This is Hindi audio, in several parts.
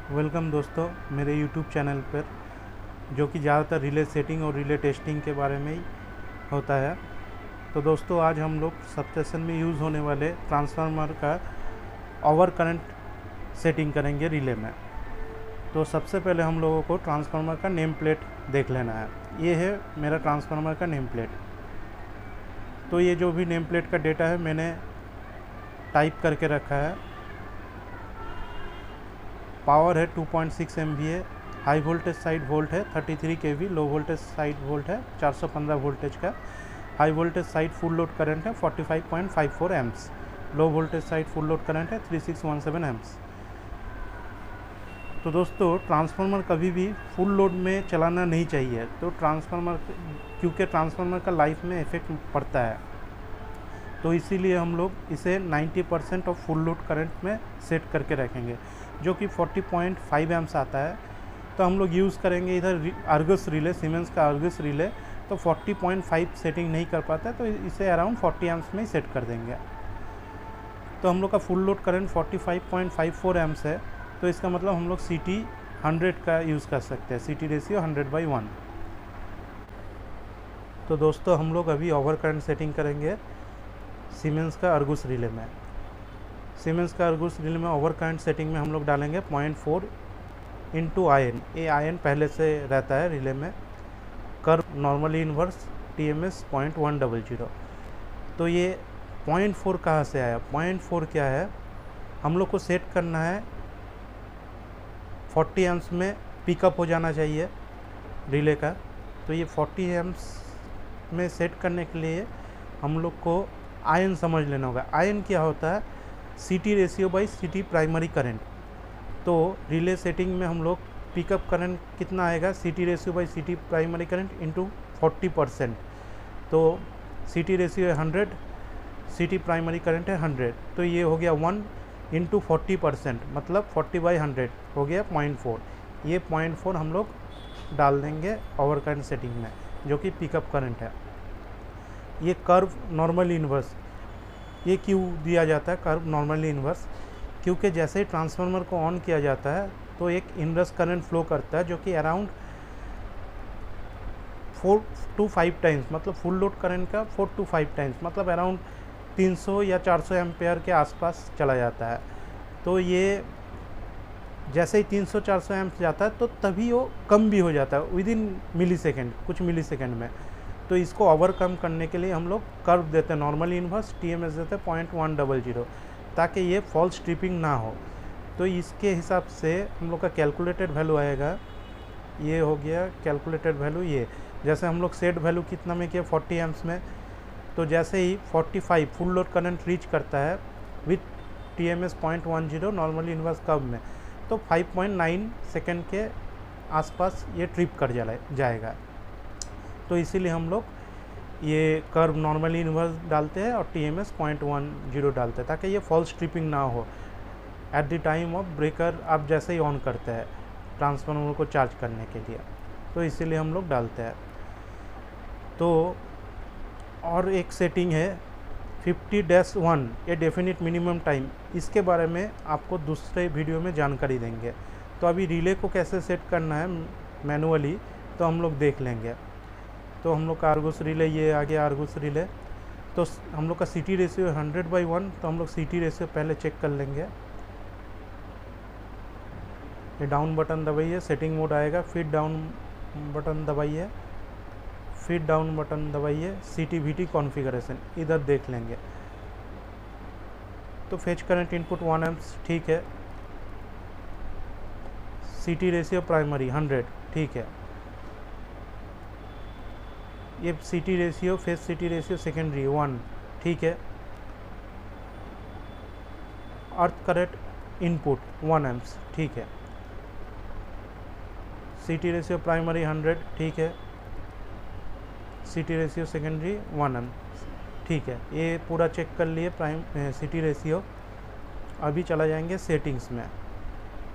वेलकम दोस्तों मेरे यूट्यूब चैनल पर, जो कि ज़्यादातर रिले सेटिंग और रिले टेस्टिंग के बारे में ही होता है। तो दोस्तों आज हम लोग सबस्टेशन में यूज़ होने वाले ट्रांसफार्मर का ओवर करंट सेटिंग करेंगे रिले में। तो सबसे पहले हम लोगों को ट्रांसफार्मर का नेम प्लेट देख लेना है। ये है मेरा ट्रांसफार्मर का नेम प्लेट। तो ये जो भी नेम प्लेट का डेटा है मैंने टाइप करके रखा है। पावर है 2.6 MVA, high voltage side volt है 33 kV, low voltage side volt है 415 वोल्टेज का, high voltage side full load current है 45.54 amps, low voltage side full load current है 3617 एम्प्स। तो दोस्तों ट्रांसफार्मर कभी भी फुल लोड में चलाना नहीं चाहिए, तो क्योंकि ट्रांसफार्मर का लाइफ में इफेक्ट पड़ता है, तो इसीलिए हम लोग इसे 90% ऑफ फुल लोड करंट में सेट करके रखेंगे, जो कि 40.5 एम्प्स आता है। तो हम लोग यूज़ करेंगे इधर आर्गस रिले, सीमेंस का आर्गस रिले, तो 40.5 सेटिंग नहीं कर पाता, तो इसे अराउंड 40 एम्प्स में ही सेट कर देंगे। तो हम लोग का फुल लोड करंट 45.54 एम्प्स है, तो इसका मतलब हम लोग CT 100 का यूज़ कर सकते हैं, CT रेशियो 100/1। तो दोस्तों हम लोग अभी ओवर करंट सेटिंग करेंगे सीमेंस का आर्गस रिले में। सीमेंस का आर्गस रिले में ओवर करंट सेटिंग में हम लोग डालेंगे 0.4 इंटू आयन। ये आयन पहले से रहता है रिले में। Curve normally inverse TMS 0.100। तो ये 0.4 कहाँ से आया? 0.4 क्या है, हम लोग को सेट करना है 40 एम्प्स में पिकअप हो जाना चाहिए रिले का। तो ये 40 एम्प्स में सेट करने के लिए हम लोग को आयन समझ लेना होगा। आयन क्या होता है? CT ratio by CT primary current. तो रिले सेटिंग में हम लोग पिकअप करंट कितना आएगा? CT ratio by CT primary current into 40%। तो CT रेशियो है 100, CT प्राइमरी करंट है 100, तो ये हो गया 1 इंटू 40%, मतलब 40/100 हो गया 0.4। ये 0.4 हम लोग डाल देंगे ओवर करंट सेटिंग में, जो कि पिकअप करंट है। ये कर्व नॉर्मली इन्वर्स, ये क्यों दिया जाता है कर्व नॉर्मली इन्वर्स? क्योंकि जैसे ही ट्रांसफार्मर को ऑन किया जाता है तो एक इनरस करंट फ्लो करता है, जो कि अराउंड 4 to 5 टाइम्स, मतलब फुल लोड करंट का 4 to 5 टाइम्स, मतलब अराउंड 300 या 400 एम्पेयर के आसपास चला जाता है। तो ये जैसे ही 300-400 एम्प जाता है तो तभी वो कम भी हो जाता है विदिन मिली सेकेंड, कुछ मिली सेकेंड में। तो इसको ओवरकम करने के लिए हम लोग कर्व देते हैं नॉर्मली इन्वर्स, TMS देते हैं 0.100, ताकि ये फॉल्स ट्रिपिंग ना हो। तो इसके हिसाब से हम लोग का कैलकुलेटेड वैल्यू आएगा, ये हो गया कैलकुलेटेड वैल्यू। ये जैसे हम लोग सेट वैल्यू कितना में किया 40 एम्प्स में, तो जैसे ही 45 फुल लोड करंट रीच करता है with TMS 0.10 normally inverse curve में, तो 5.9 सेकेंड के आसपास ये ट्रिप कर जाएगा। तो इसीलिए हम लोग ये कर्व नॉर्मली इन्वर्स डालते हैं और TMS 0.10 डालते हैं, ताकि ये फॉल्स ट्रिपिंग ना हो at the time of breaker, आप जैसे ही ऑन करते हैं ट्रांसफार्मर को चार्ज करने के लिए। तो इसीलिए हम लोग डालते हैं। तो और एक सेटिंग है 50-1, ये डेफिनिट मिनिमम टाइम, इसके बारे में आपको दूसरे वीडियो में जानकारी देंगे। तो अभी रिले को कैसे सेट करना है मैनुअली, तो हम लोग देख लेंगे। तो हम लोग का आर्गस रिले, ये आ गया आर्गस रिले। तो हम लोग का CT रेशियो 100/1, तो हम लोग CT रेशियो पहले चेक कर लेंगे। ये डाउन बटन दबाइए, सेटिंग मोड आएगा, फिर डाउन बटन दबाइए, फिर डाउन बटन दबाइए, CT/VT कॉन्फ़िगरेशन इधर देख लेंगे। तो फेच करंट इनपुट 1 एम्प्स, ठीक है। CT रेशियो प्राइमरी 100, ठीक है। ये CT ratio, face CT ratio secondary 1, ठीक है। अर्थ करंट इनपुट 1 एम्प्स, ठीक है। CT रेशियो प्राइमरी 100, ठीक है। CT रेशियो सेकेंडरी 1 एम्प्स, ठीक है। ये पूरा चेक कर लिए CT रेशियो। अभी चला जाएंगे सेटिंग्स में।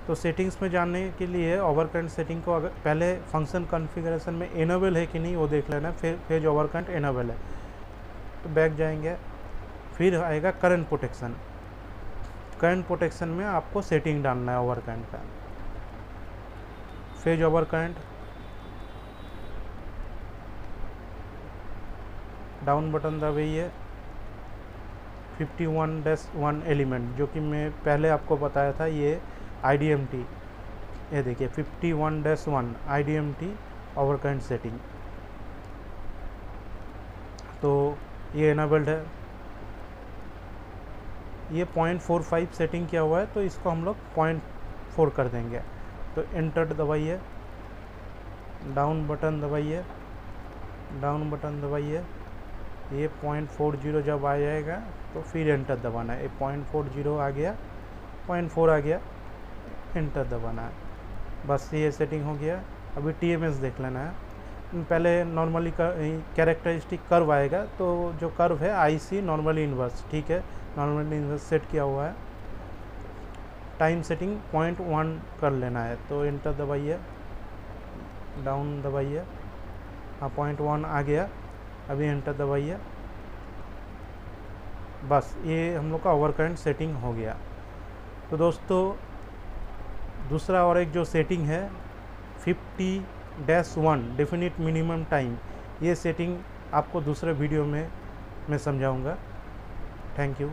तो सेटिंग्स में जाने के लिए ओवर करंट सेटिंग को अगर पहले फंक्शन कॉन्फ़िगरेशन में इनेबल है कि नहीं वो देख लेना, फिर फेज ओवर करंट इनेबल है तो बैक जाएंगे। फिर आएगा करंट प्रोटेक्शन। करंट प्रोटेक्शन में आपको सेटिंग डालना है ओवर करंट का। Phase over current, down button दबाइए, 51-1 एलिमेंट जो कि मैं पहले आपको बताया था, ये IDMT, ये देखिए 51-1 IDMT ओवर करंट सेटिंग, तो ये इनेबल्ड है। ये 0.45 सेटिंग किया हुआ है, तो इसको हम लोग 0.4 कर देंगे। तो एंटर दबाइए, डाउन बटन दबाइए, डाउन बटन दबाइए, ये 0.40 जब आ जाएगा तो फिर एंटर दबाना है। 0.40 आ गया, 0.4 आ गया, एंटर दबाना है। बस ये सेटिंग हो गया। अभी TMS देख लेना है। पहले नॉर्मली कैरेक्टरिस्टिक कर्व आएगा, तो जो कर्व है IC नॉर्मली इन्वर्स, ठीक है, नॉर्मली इन्वर्स सेट किया हुआ है। टाइम सेटिंग 0.1 कर लेना है, तो एंटर दबाइए, डाउन दबाइए, हाँ 0.1 आ गया, अभी एंटर दबाइए। बस ये हम लोग का ओवर करंट सेटिंग हो गया। तो दोस्तों दूसरा और एक जो सेटिंग है 50-1 डेफिनिट मिनिमम टाइम, ये सेटिंग आपको दूसरे वीडियो में मैं समझाऊंगा। Thank you.